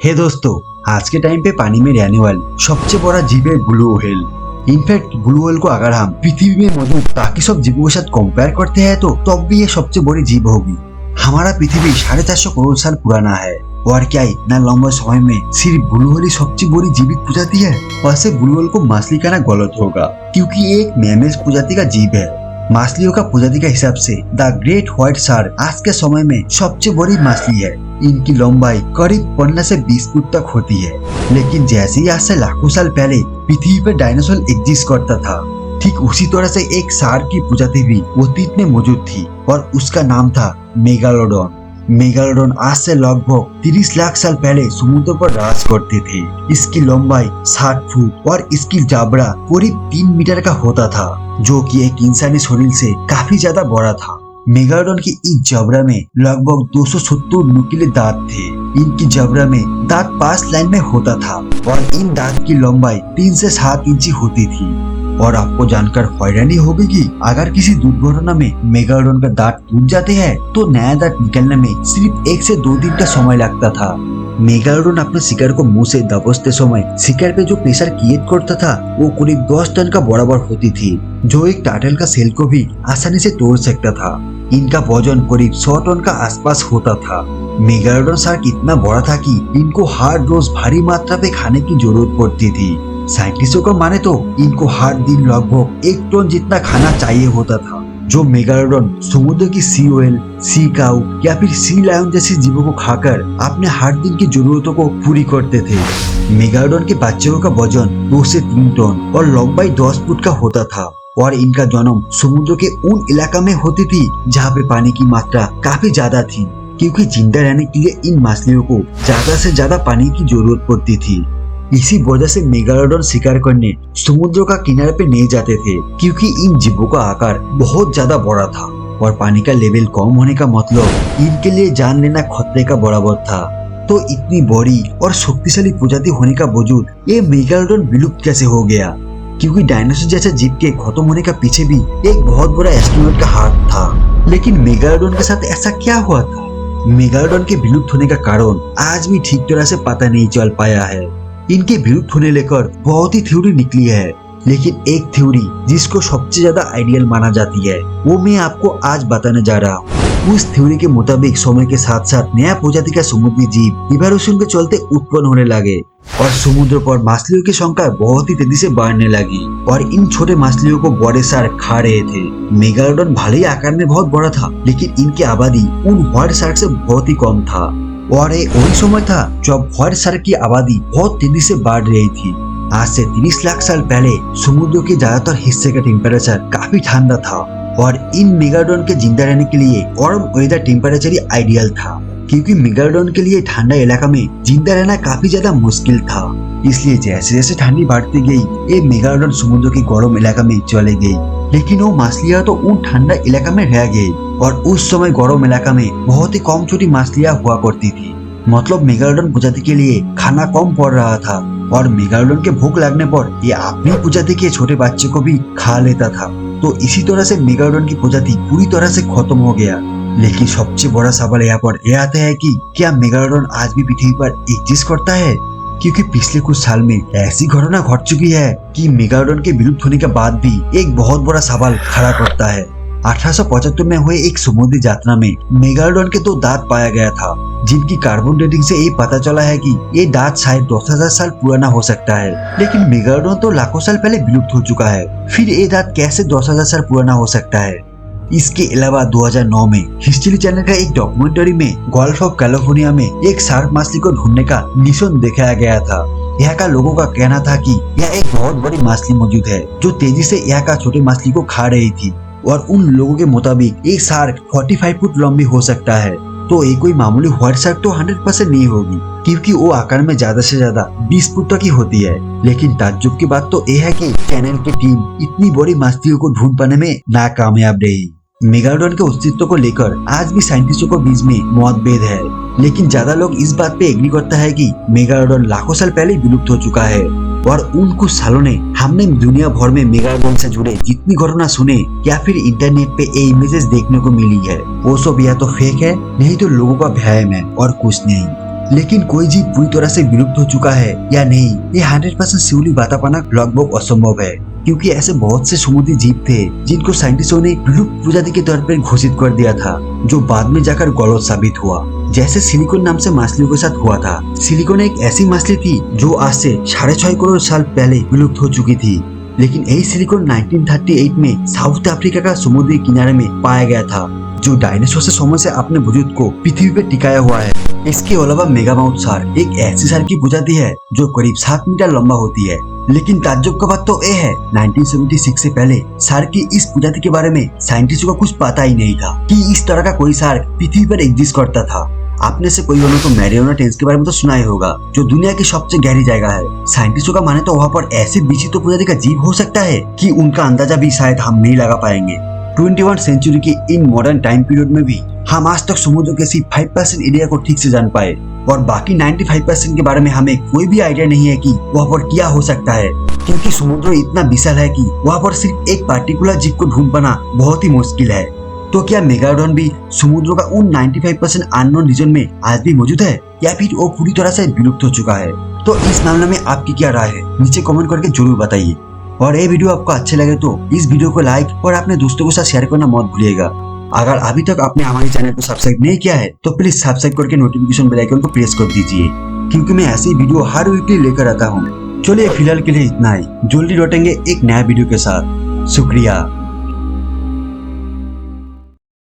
हे दोस्तों, आज के टाइम पे पानी में रहने वाली सबसे बड़ा जीव है blue whale. In fact blue whale को अगर हम पृथ्वी में मौजूद बाकी सब जीवों के साथ कंपेयर करते हैं तो तब भी ये सबसे बड़ी जीव होगी। हमारा पृथ्वी 450 करोड़ साल पुराना है और क्या इतना लंबे समय में सिर्फ ब्लू व्हेल सबसे बड़ी जीवित प्रजाति है। वैसे ब्लू व्हेल को मछली कहना गलत होगा क्योंकि ये एक मैमेज प्रजाति का जीव है। मछलियों का प्रजाति के हिसाब से द ग्रेट व्हाइट शार्क आज के समय में सबसे बड़ी मछली है। इनकी लंबाई करीब 15 से 20 फुट तक होती है। लेकिन जैसे ही आज से लाखों साल पहले पृथ्वी पर डायनासोर एग्जिस्ट करता था, ठीक उसी तरह से एक शार्क की प्रजाति भी अतीत में मौजूद थी और उसका नाम था मेगालोडोन। मेगालोडोन आज से लगभग 30 लाख साल पहले समुद्र पर राज करते थे। इसकी लंबाई 60 फुट और इसकी जाबड़ा करीब 3 मीटर का होता था, जो कि एक इंसानी शरीर से काफी ज्यादा बड़ा था। मेगालोडोन की इस जबड़ा में लगभग 270 नुकीले दांत थे। इनकी जबड़ा में दांत 5 लाइन में होता था और इन दांत की लंबाई 3 से 7 इंची होती थी। और आपको जानकर हैरानी होगी कि अगर किसी दुर्घटना में मेगालोडोन का दांत टूट जाते हैं तो नया दांत निकलने में सिर्फ 1 से 2 दिन का समय लगता था। मेगालोडोन अपने शिकार को मुंह से दबोचते समय शिकार पे जो प्रेशर क्रिएट करता था वो करीब 10 टन का बराबर होती थी, जो एक टार्टल का सेल को भी आसानी से तोड़ सकता था। इनका वजन करीब 100 टन का आसपास होता था। मेगालोडोन शार्क इतना बड़ा था कि इनको हर रोज भारी मात्रा पे खाने की जरूरत पड़ती थी। साइंटिस्टों का माने तो इनको हर दिन लगभग 1 टन जितना खाना चाहिए होता था, जो मेगालोडोन समुद्र की सी व्हेल, सी काऊ या फिर सी लायन जैसे जीवों को खाकर अपने हर दिन की जरूरतों को पूरी करते थे। मेगालोडोन के बच्चों का वजन 2 से 3 टन और लंबाई 10 फुट का होता था और इनका जन्म समुद्र के उन इलाका में होती थी जहाँ पे पानी की मात्रा काफी ज्यादा थी, क्योंकि जिंदा रहने के लिए इन मछलियों को ज्यादा से ज्यादा पानी की जरूरत पड़ती थी। इसी वजह से मेगालोडोन शिकार करने समुद्र का किनारे पे नहीं जाते थे, क्योंकि इन जीवों का आकार बहुत ज्यादा बड़ा था और पानी का लेवल कम होने का मतलब इनके लिए जान लेना खतरे का बराबर था। तो इतनी बड़ी और शक्तिशाली प्रजाति होने का बावजूद ये मेगालोडोन विलुप्त कैसे हो गया? क्योंकि डायनासोर जैसे जीव के खत्म होने का पीछे भी एक बहुत बड़ा एस्ट्रोनॉट का हाथ था। लेकिन मेगालोडोन के साथ ऐसा क्या हुआ था? मेगालोडोन के विलुप्त होने का कारण आज भी ठीक तरह से पता नहीं चल पाया है। इनके विलुप्त होने लेकर बहुत ही थ्योरी निकली है, लेकिन एक थ्योरी जिसको सबसे ज्यादा आइडियल माना जाती है वो मैं आपको आज बताने जा रहा हूँ। उस थ्योरी के मुताबिक समय के साथ साथ नया प्रजाति का समुद्री जीव इवोल्यूशन के चलते उत्पन्न होने लगे और समुद्र पर मछलियों की संख्या बहुत ही तेजी से बढ़ने लगी और इन छोटे मछलियों को बड़े शार्क खा रहे थे। मेगालोडोन भले ही आकार में बहुत बड़ा था, लेकिन इनकी आबादी उन व्हाइट शार्क से बहुत ही कम था और ये वही समय था जब व्हाइट शार्क की आबादी बहुत तेजी से बढ़ रही थी। आज से 30 लाख साल पहले समुद्र के ज्यादातर हिस्से का टेम्परेचर काफी ठंडा था और इन मेगालोडोन के जिंदा रहने के लिए वार्म वेदर टेम्परेचर ही आइडियल था, क्योंकि मेगालोडोन के लिए ठंडा इलाका में जिंदा रहना काफी ज्यादा मुश्किल था। इसलिए जैसे जैसे ठंडी बढ़ती गई ये मेगालोडोन समुद्र के गर्म इलाका में चले गई, लेकिन वो मछलियाँ तो उन ठंडा इलाका में रह गई और उस समय गर्म इलाका में बहुत ही कम छोटी मछलियाँ हुआ करती थी। मतलब मेगालोडोन प्रजाति के लिए खाना कम पड़ रहा था और मेगालोडोन के भूख लगने पर ये अपनी प्रजाति के छोटे बच्चे को भी खा लेता था। तो इसी तरह से मेगालोडोन की प्रजाति पूरी तरह से खत्म हो गया। लेकिन सबसे बड़ा सवाल यहाँ पर यह आता है कि क्या मेगालोडोन आज भी पृथ्वी पर एग्जिस्ट करता है? क्योंकि पिछले कुछ साल में ऐसी घटना घट चुकी है कि मेगालोडोन के विलुप्त होने के बाद भी एक बहुत बड़ा सवाल खड़ा करता है। 1875 में हुए एक समुद्री यात्रा में मेगालोडोन के 2 दांत पाया गया था, जिनकी कार्बन डेटिंग से ये पता चला है कि ये दांत शायद 10,000 साल पुराना हो सकता है। लेकिन मेगालोडोन तो लाखों साल पहले विलुप्त हो चुका है, फिर ये दांत कैसे 10,000 साल पुराना हो सकता है? इसके अलावा 2009 में हिस्ट्री चैनल का एक डॉक्यूमेंट्री में गल्फ ऑफ कैलिफोर्निया में एक शार्क मछली को ढूंढने का मिशन दिखाया गया था। यहाँ का लोगों का कहना था कि यह एक बहुत बड़ी मछली मौजूद है जो तेजी से यहाँ का छोटे मछली को खा रही थी और उन लोगों के मुताबिक एक शार्क 45 फुट लंबी हो सकता है। तो ये कोई मामूली व्हाइट शार्क तो 100% नहीं होगी, क्योंकि वो आकार में ज्यादा से ज्यादा 20 फुट तक ही होती है। लेकिन ताज्जुब की बात तो ये है कि चैनल की टीम इतनी बड़ी मछलियों को ढूंढ पाने में नाकामयाब रही। मेगालोडोन के अस्तित्व को लेकर आज भी साइंटिस्टों के बीच में मतभेद है, लेकिन ज्यादा लोग इस बात पे एग्री करता है कि मेगालोडोन लाखों साल पहले विलुप्त हो चुका है। और उन कुछ सालों ने हमने दुनिया भर में मेगालोडोन से जुड़े जितनी घटना सुने या फिर इंटरनेट पे ये इमेजेस देखने को मिली है, वो सब या तो फेक है नहीं तो लोगों का वहम है और कुछ नहीं। लेकिन कोई जीव पूरी तरह से विलुप्त हो चुका है या नहीं, ये 100% श्योरली बता पाना लगभग असंभव है, क्योंकि ऐसे बहुत से समुद्री जीव थे जिनको साइंटिस्टों ने विलुप्त प्रजाति के तौर पर घोषित कर दिया था, जो बाद में जाकर गलत साबित हुआ। जैसे सिलिकॉन नाम से मछलियों के साथ हुआ था। सिलिकॉन एक ऐसी मछली थी जो आज से 6.5 करोड़ साल पहले विलुप्त हो चुकी थी, लेकिन यही सिलिकॉन 1938 में साउथ अफ्रीका का समुद्री किनारे में पाया गया था, जो डायनासोर से समय से अपने वजूद को पृथ्वी पे टिकाया हुआ है। इसके अलावा मेगामाउथ शार्क एक ऐसी शार्क की प्रजाति है जो करीब 7 मीटर लंबा होती है। लेकिन ताज्जुब का बात तो ये है, 1976 से पहले शार्क की इस प्रजाति के बारे में साइंटिस्टों को कुछ पता ही नहीं था कि इस तरह का कोई शार्क पृथ्वी पर एग्जिस्ट करता था। आपने से कोई होने तो मैरियाना ट्रेंच के बारे में तो सुना ही होगा, जो दुनिया की सबसे गहरी जगह है। साइंटिस्टों का माने तो वहाँ पर ऐसी विचित्र प्रजाति का जीव हो सकता है कि उनका अंदाजा भी शायद हम नहीं लगा पाएंगे। 21 सेंचुरी के इन मॉडर्न टाइम पीरियड में भी हम आज तक समुद्र के सिर्फ 5% एरिया को ठीक से जान पाए, और बाकी 95% के बारे में हमें कोई भी आइडिया नहीं है कि वहाँ पर क्या हो सकता है, क्योंकि समुद्र इतना विशाल है कि वहाँ पर सिर्फ एक पार्टिकुलर जीव को ढूंढ पाना बहुत ही मुश्किल है। तो क्या मेगालोडॉन भी समुद्र का उन 95% अननोन रीजन में आज भी मौजूद है, या फिर वो पूरी तरह से विलुप्त हो चुका है? तो इस मामले में आपकी क्या राय है, नीचे कमेंट करके जरूर बताइए। और ये वीडियो आपको अच्छे लगे तो इस वीडियो को लाइक और अपने दोस्तों के साथ शेयर करना मत भूलिएगा। अगर अभी तक आपने हमारे चैनल को सब्सक्राइब नहीं किया है तो प्लीज सब्सक्राइब करके नोटिफिकेशन बेल आइकन को प्रेस कर दीजिए, क्योंकि मैं ऐसी वीडियो हर वीकली लेकर आता हूँ। चलिए फिलहाल के लिए इतना ही, जल्दी लौटेंगे एक नया वीडियो के साथ। शुक्रिया।